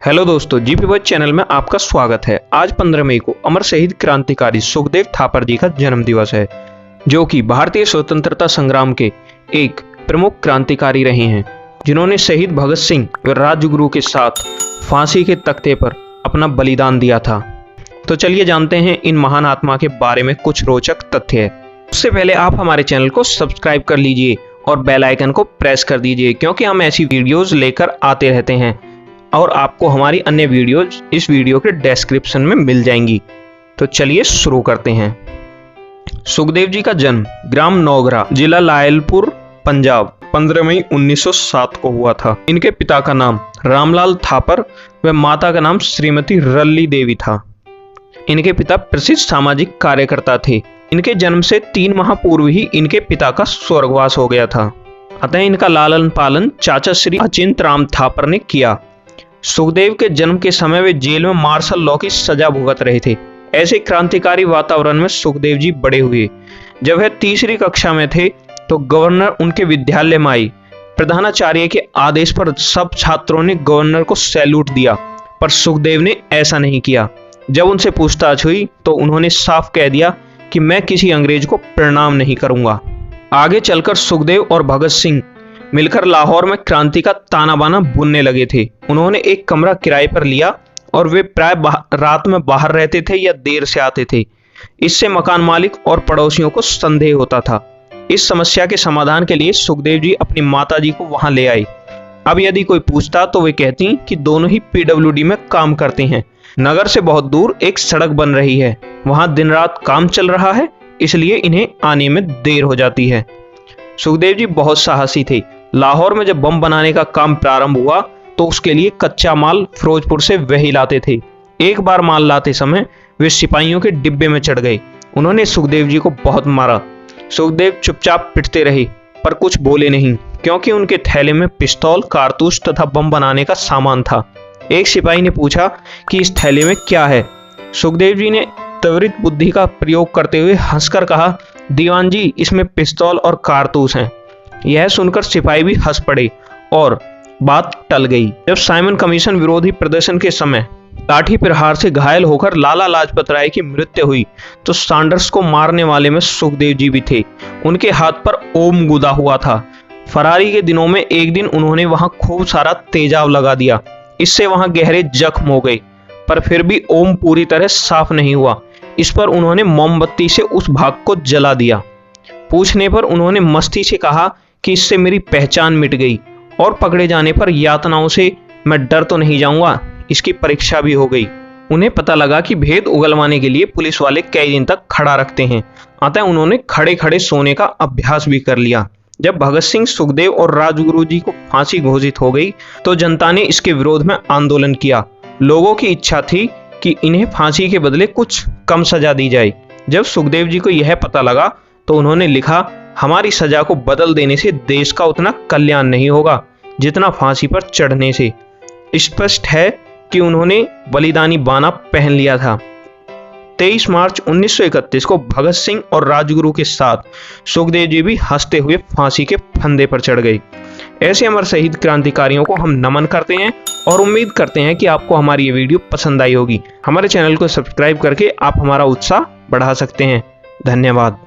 Hello दोस्तों, GP boy channel में आपका स्वागत है। आज 15 मई को अमर शहीद क्रांतिकारी सुखदेव थापर जी का जन्म दिवस है, जो कि भारतीय स्वतंत्रता संग्राम के एक प्रमुख क्रांतिकारी रहे हैं, जिन्होंने शहीद भगत सिंह व राजगुरु के साथ फांसी के तख्ते पर अपना बलिदान दिया था। तो चलिए जानते हैं इन महान आत्मा के बारे में कुछ रोचक तथ्य। उससे पहले आप हमारे चैनल को सब्सक्राइब कर लीजिए और बेल आइकन को प्रेस कर दीजिए, क्योंकि हम ऐसी वीडियोज लेकर आते रहते हैं और आपको हमारी अन्य वीडियोज इस वीडियो के डिस्क्रिप्शन में मिल जाएंगी। तो चलिए शुरू करते हैं। सुखदेव जी का जन्म ग्राम नौगरा, जिला लायलपुर, पंजाब 15 मई 1907 को हुआ था। इनके पिता का नाम रामलाल थापर व माता का नाम श्रीमती रल्ली देवी था। इनके पिता प्रसिद्ध सामाजिक कार्यकर्ता थे। इनके जन्म से 3 माह पूर्व ही इनके पिता का स्वर्गवास हो गया था, अतः इनका लालन पालन चाचा श्री अचिंत राम थापर ने किया। सुखदेव के जन्म के समय वे जेल में मार्शल लॉ की सजा भुगत रहे थे। ऐसे क्रांतिकारी वातावरण में सुखदेव जी बड़े हुए। जब वह 3री कक्षा में थे तो गवर्नर उनके विद्यालय में आई। प्रधानाचार्य के आदेश पर सब छात्रों ने गवर्नर को सैल्यूट दिया, पर सुखदेव ने ऐसा नहीं किया। जब उनसे पूछताछ हुई तो उन्होंने साफ कह दिया कि मैं किसी अंग्रेज को प्रणाम नहीं करूंगा। आगे चलकर सुखदेव और भगत सिंह मिलकर लाहौर में क्रांति का ताना बाना बुनने लगे थे। उन्होंने एक कमरा किराए पर लिया और वे प्राय रात में बाहर रहते थे या देर से आते थे। इससे मकान मालिक और पड़ोसियों को संदेह होता था। इस समस्या के समाधान के लिए सुखदेव जी अपनी माताजी को वहां ले आए। अब यदि कोई पूछता तो वे कहती कि दोनों ही पीडब्ल्यूडी में काम करते हैं। नगर से बहुत दूर एक सड़क बन रही है, वहां दिन रात काम चल रहा है, इसलिए इन्हें आने में देर हो जाती है। सुखदेव जी बहुत साहसी थे। लाहौर में जब बम बनाने का काम प्रारंभ हुआ तो उसके लिए कच्चा माल फिरोजपुर से वही लाते थे। एक बार माल लाते समय वे सिपाहियों के डिब्बे में चढ़ गए। उन्होंने सुखदेव जी को बहुत मारा। सुखदेव चुपचाप पिटते रहे पर कुछ बोले नहीं, क्योंकि उनके थैले में पिस्तौल, कारतूस तथा बम बनाने का सामान था। एक सिपाही ने पूछा कि इस थैले में क्या है। सुखदेव जी ने त्वरित बुद्धि का प्रयोग करते हुए हंसकर कहा, दीवान जी, इसमें पिस्तौल और कारतूस हैं। यह सुनकर सिपाही भी हंस पड़े और बात टल गई। जब साइमन कमीशन विरोधी प्रदर्शन के समय लाठी प्रहार से घायल होकर लाला लाजपत राय की मृत्यु हुई तो सैंडर्स को मारने वाले में सुखदेव जी भी थे। उनके हाथ पर ओम गुदा हुआ था। फरारी के दिनों में एक दिन उन्होंने वहां खूब सारा तेजाब लगा दिया। इससे वहां गहरे जख्म हो गए, पर फिर भी ओम पूरी तरह साफ नहीं हुआ। इस पर उन्होंने मोमबत्ती से उस भाग को जला दिया। पूछने पर उन्होंने मस्ती से कहा कि इससे मेरी पहचान मिट गई और पकड़े जाने पर यातनाओं से मैं डर तो नहीं जाऊंगा, इसकी परीक्षा भी हो गई। उन्हें पता लगा कि भेद उगलवाने के लिए पुलिस वाले कई दिन तक खड़ा रखते हैं, अतः उन्होंने खड़े खड़े सोने का अभ्यास भी कर लिया। जब भगत सिंह, सुखदेव और राजगुरु जी को फांसी घोषित हो गई तो जनता ने इसके विरोध में आंदोलन किया। लोगों की इच्छा थी कि इन्हें फांसी के बदले कुछ कम सजा दी जाए। जब सुखदेव जी को यह पता लगा तो उन्होंने लिखा, हमारी सजा को बदल देने से देश का उतना कल्याण नहीं होगा जितना फांसी पर चढ़ने से। स्पष्ट है कि उन्होंने बलिदानी बाना पहन लिया था। 23 मार्च 1931 को भगत सिंह और राजगुरु के साथ सुखदेव जी भी हंसते हुए फांसी के फंदे पर चढ़ गए। ऐसे अमर शहीद क्रांतिकारियों को हम नमन करते हैं और उम्मीद करते हैं कि आपको हमारी ये वीडियो पसंद आई होगी। हमारे चैनल को सब्सक्राइब करके आप हमारा उत्साह बढ़ा सकते हैं। धन्यवाद।